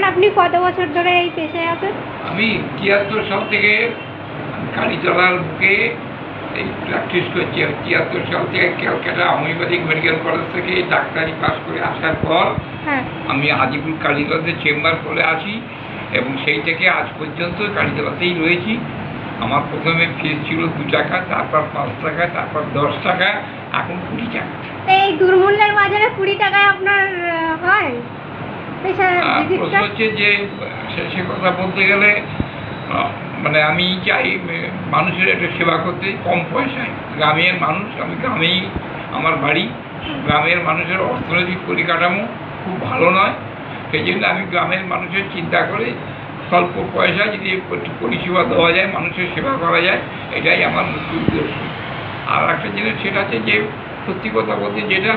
আপনি কত বছর ধরে এই পেশায় আছেন? আমি ৭৩ সাল থেকে কালীতলার বুকে এই প্র্যাকটিস করছি। ৭৩ সাল থেকে ক্যালকাটা হোমিওপ্যাথিক মেডিকেল কলেজ থেকে ডাক্তারি পাস করে আসার পর আমি হাজিপুর কালীতলাতে চেম্বার করে আসি এবং সেই থেকে আজ পর্যন্ত কালীতলাতেই রয়েছি। আমার প্রথমে ফিস ছিল 2 টাকা, তারপর 5 টাকা, তারপর 10 টাকা, এখন 20 টাকা। এই দুর্মূল্যের বাজারে 20 টাকায় আপনার হয়? প্রশ্ন হচ্ছে যে সে কথা বলতে গেলে মানে আমি চাই মানুষের একটা সেবা করতে কম পয়সায়। গ্রামের মানুষ, আমি গ্রামেই আমার বাড়ি, গ্রামের মানুষের অর্থনৈতিক পরিকাঠামো খুব ভালো নয়, সেই জন্য আমি গ্রামের মানুষের চিন্তা করে স্বল্প পয়সায় যদি পরিষেবা দেওয়া যায়, মানুষের সেবা করা যায়, এটাই আমার মুখ্য উদ্দেশ্য। আর একটা জিনিস সেটা হচ্ছে যে সত্যি কথা বলতে যেটা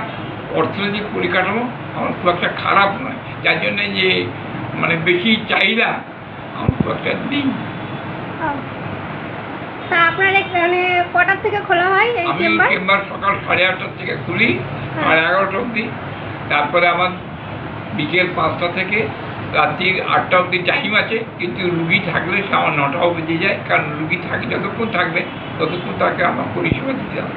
অর্থনৈতিক পরিকাঠামো আমার খুব একটা খারাপ নয়, যার জন্যে যে মানে বেশি চাহিদা আমার খুব একটা নেই। আপনার এখানে কটার থেকে খোলা হয়? আমি চেম্বার সকাল 8:30 থেকে খুলি, 11:30 অবধি। তারপরে আমার বিকেল 5টা থেকে রাত্রি 8টা অবধি টাইম আছে, কিন্তু রুগী থাকলে সে আমার 9টাও বেজে যায়, কারণ রুগী থাকে যতক্ষণ থাকবে ততক্ষণ তাকে আমার পরিষেবা দিতে হবে।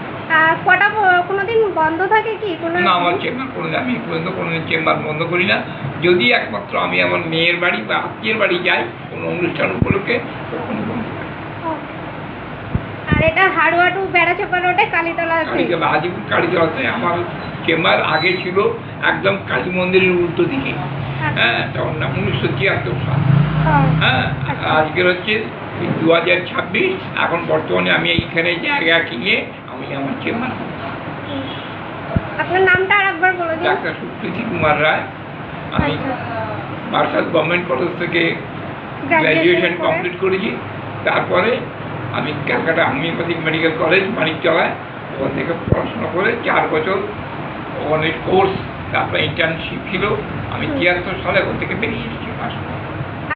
কটা কোনোদিন বন্ধ থাকে কি? না, আমার চেম্বার আমি পর্যন্ত কোনোদিন চেম্বার বন্ধ করি না। যদি একমাত্র আমি আমার মেয়ের বাড়ি বা আত্মীয়ের বাড়ি যাই কোনো অনুষ্ঠান উপলক্ষে, তখন বন্ধ করি। আর এটা হাড়ুয়া টু বেড়াচাপা রোডে কালীতলা, হাজিপুর কালীতলাতে আমার চেম্বার আগে ছিল একদম কালী মন্দিরের উল্টো দিকে। হ্যাঁ, তখন 1973 সাল। হ্যাঁ, আজকের হচ্ছে 2026। এখন বর্তমানে আমি এইখানে জায়গা কিনে আমি আমার চেম্বার। আপনার নামটা আর একবার বলে দিন। ডাক্তার সুপ্রীতি কুমার রায়। আমি বারাসাত গভর্নমেন্ট কলেজ থেকে গ্র্যাজুয়েশন কমপ্লিট করেছি। তারপরে আমি ক্যালকাটা হোমিওপ্যাথিক মেডিকেল কলেজ মানিকতলায় ওখান থেকে পড়াশোনা করে 4 বছর ওখানে কোর্স, তারপরে ইন্টার্নশিপ ছিল। আমি 73 সালে ওখান থেকে বেরিয়ে এসেছি।